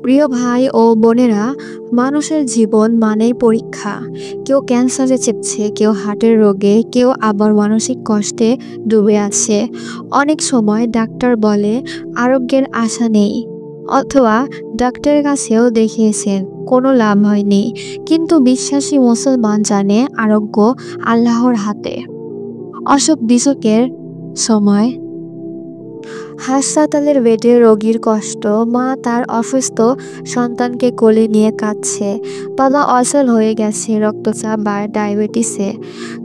প্রিয় ভাই ও বোনেরা, মানুষের জীবন মানেই পরীক্ষা। কেউ ক্যান্সারে চেপছে, কেউ হার্টের রোগে, কেউ আবার মানসিক কষ্টে ডুবে আছে। অনেক সময় ডাক্তার বলে আরোগ্যের আশা নেই, অথবা ডাক্তারের কাছেও দেখিয়েছেন, কোনো লাভ হয়নি। কিন্তু বিশ্বাসী মুসলমান জানে আরোগ্য আল্লাহর হাতে। অসুখ বিসুখের সময় হাসপাতালের বেডে রোগীর কষ্ট, মা তার অসুস্থ সন্তানকে কোলে নিয়ে কাঁদছে, বাবা অচল হয়ে গেছে রক্তচাপ বা ডায়াবেটিসে,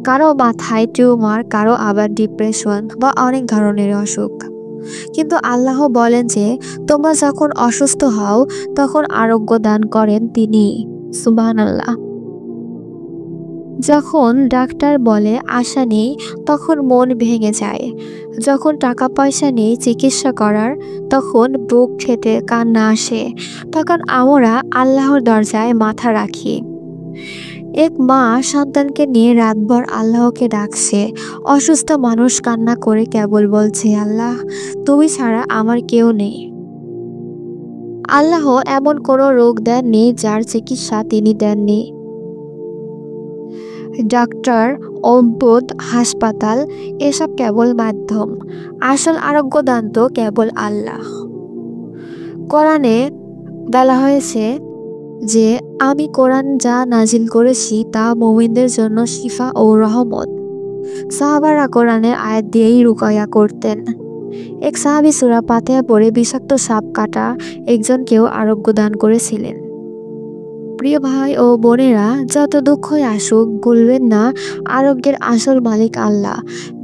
কারো মাথায় টিউমার, কারো আবার ডিপ্রেশন বা অনেক ধরনের অসুখ। কিন্তু আল্লাহ বলেন যে তোমরা যখন অসুস্থ হও তখন আরোগ্য দান করেন তিনি। সুবহানাল্লাহ। যখন ডাক্তার বলে আশা নেই, তখন মন ভেঙে যায়। যখন টাকা পয়সা নেই চিকিৎসা করার, তখন বুক ফেটে কান্না আসে। তখন আমরা আল্লাহর দরজায় মাথা রাখি। এক মা সন্তানকে নিয়ে রাতভর আল্লাহকে ডাকছে। অসুস্থ মানুষ কান্না করে কেবল বলছে, আল্লাহ তুমি ছাড়া আমার কেউ নেই। আল্লাহ এমন কোনো রোগ দেননি যার চিকিৎসা তিনি দেননি। ডাক্তার, ঔষধ, হাসপাতাল এসব কেবল মাধ্যম, আসল আরোগ্যদান তো কেবল আল্লাহ। কোরআনে বলা হয়েছে যে আমি কোরআন যা নাজিল করেছি তা মুমিনদের জন্য শিফা ও রহমত। সাহাবারা কোরআনের আয়াত দিয়েই রুকায়া করতেন। এক সাহাবী সূরা ফাতিহা পড়ে বিষাক্ত সাপ কাটা একজনকেও আরোগ্য দান করেছিলেন। প্রিয় ভাই ও বোনেরা, যত দুঃখই আসুক ভুলবেন না আরোগ্যের আসল মালিক আল্লাহ।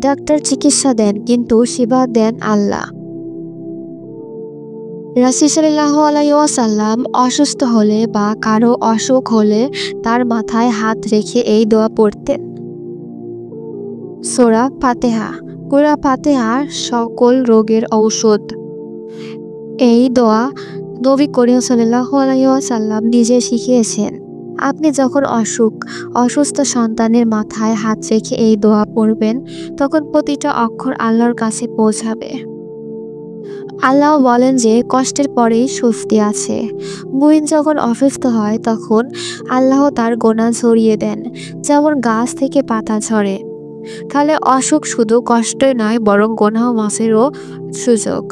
ডাক্তার চিকিৎসা দেন কিন্তু সেবা দেন আল্লাহ। রাসূল সাল্লাল্লাহু আলাইহি ওয়াসাল্লাম অসুস্থ হলে বা কারো অসুখ হলে তার মাথায় হাত রেখে এই দোয়া পড়তেন। সূরা ফাতিহা, সূরা ফাতিহা সকল রোগের ঔষধ। এই দোয়া নবী করিম সাল্লাল্লাহু আলাইহি ওয়াসাল্লাম নিজে শিখিয়েছেন। আপনি যখন অসুস্থ সন্তানের মাথায় হাত রেখে এই দোয়া পড়বেন, তখন প্রতিটা অক্ষর আল্লাহর কাছে পৌঁছাবে। আল্লাহ বলেন যে কষ্টের পরেই স্বস্তি আছে। মুমিন যখন অসুস্থ হয় তখন আল্লাহ তার গোনা ঝরিয়ে দেন, যেমন গাছ থেকে পাতা ঝরে। তাহলে অসুখ শুধু কষ্টই নয়, বরং গোনা মাফেরও সুযোগ।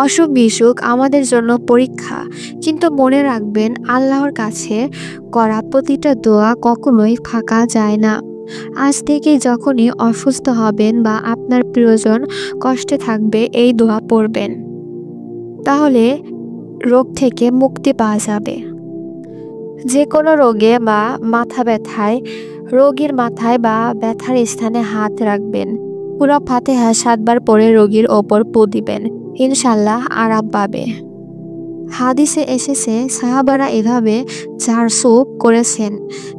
অসুখ বিসুখ আমাদের জন্য পরীক্ষা, কিন্তু মনে রাখবেন আল্লাহর কাছে করা প্রতিটা দোয়া কখনোই ফাঁকা যায় না। আজ থেকে যখনই অসুস্থ হবেন বা আপনার প্রিয়জন কষ্টে থাকবে এই দোয়া পড়বেন, তাহলে রোগ থেকে মুক্তি পাওয়া যাবে। যে কোনো রোগে বা মাথা ব্যথায় রোগীর মাথায় বা ব্যথার স্থানে হাত রাখবেন। সূরা ফাতিহা 7 বার পড়ে রোগীর ওপর ফু দিবেন, ইনশাল্লাহ আরাম পাবে। হাদিসে এসেছে সাহাবারা এভাবে 400 করেছেন।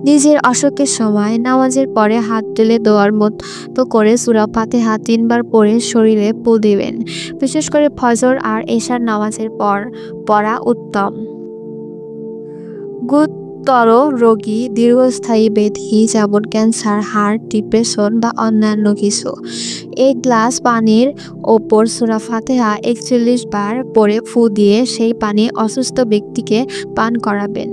নিজের অসুখের সময় নামাজের পরে হাত তুলে দোয়ার মতো করে সূরা ফাতিহা 3 বার পড়ে শরীরে ফু দিবেন। বিশেষ করে ফজর আর এশার নামাজের পর পড়া উত্তম। গুরুতর রোগী, দীর্ঘস্থায়ী ব্যাধি যেমন ক্যান্সার, হার্ট, ডিপ্রেশন বা অন্যান্য কিছু, এক গ্লাস পানির ওপর সূরা ফাতিহা 41 বার পড়ে ফু দিয়ে সেই পানি অসুস্থ ব্যক্তিকে পান করাবেন।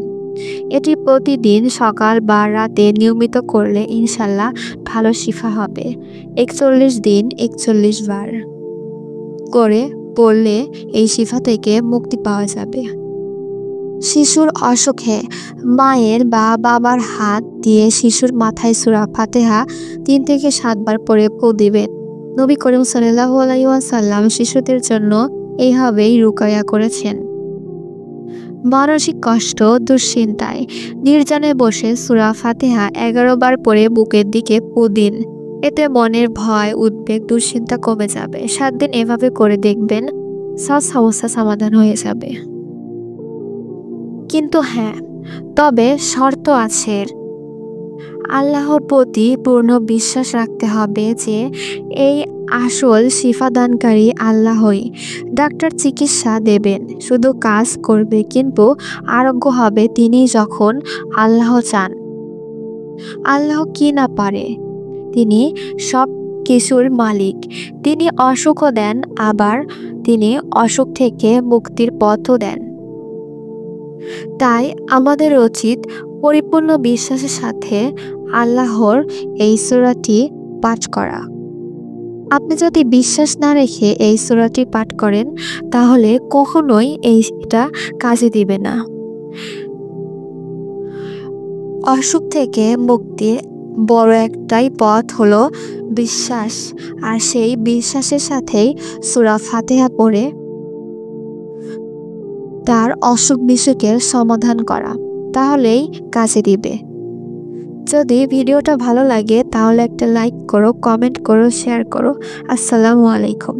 এটি প্রতিদিন সকাল বা রাতে নিয়মিত করলে ইনশাল্লাহ ভালো শিফা হবে। 41 দিন 41 বার করে পড়লে এই শিফা থেকে মুক্তি পাওয়া যাবে। শিশুর অসুখে মায়ের বা বাবার হাত দিয়ে শিশুর মাথায় সূরা ফাতিহা 3 থেকে 7 বার পড়ে ফু দিবেন। নবী করিম সাল্লাল্লাহু আলাইহি ওয়াসাল্লাম শিশুদের জন্য এইভাবেই রুকায়া করেছেন। মানসিক কষ্ট, দুশ্চিন্তায় নির্জনে বসে সূরা ফাতিহা 11 বার পড়ে বুকের দিকে ফু দিন। এতে মনের ভয়, উদ্বেগ, দুশ্চিন্তা কমে যাবে। 7 দিন এভাবে করে দেখবেন সব সমস্যা সমাধান হয়ে যাবে। কিন্তু হ্যাঁ, তবে শর্ত আছে। আল্লাহর প্রতি পূর্ণ বিশ্বাস রাখতে হবে যে এই আসল শিফাদানকারী আল্লাহই। ডাক্তার চিকিৎসা দেবেন, শুধু কাজ করবে, কিন্তু আরোগ্য হবে তিনি যখন আল্লাহ চান। আল্লাহ কি না পারে? তিনি সব কিছুর মালিক। তিনি অসুখও দেন, আবার তিনি অসুখ থেকে মুক্তির পথও দেন। তাই আমাদের উচিত পরিপূর্ণ বিশ্বাসের সাথে আল্লাহর এই সূরাটি পাঠ করা। আপনি যদি বিশ্বাস না রেখে এই সূরাটি পাঠ করেন তাহলে কখনোই এটা কাজে দিবে না। অসুখ থেকে মুক্তির বড় একটাই পথ হলো বিশ্বাস, আর সেই বিশ্বাসের সাথেই সূরা ফাতিহা পড়ে তার অসুখ বিসুখের সমাধান করা, তাহলেই কাজে দিবে। যদি ভিডিওটা ভালো লাগে তাহলে একটা লাইক করো, কমেন্ট করো, শেয়ার করো। আসসালামু আলাইকুম।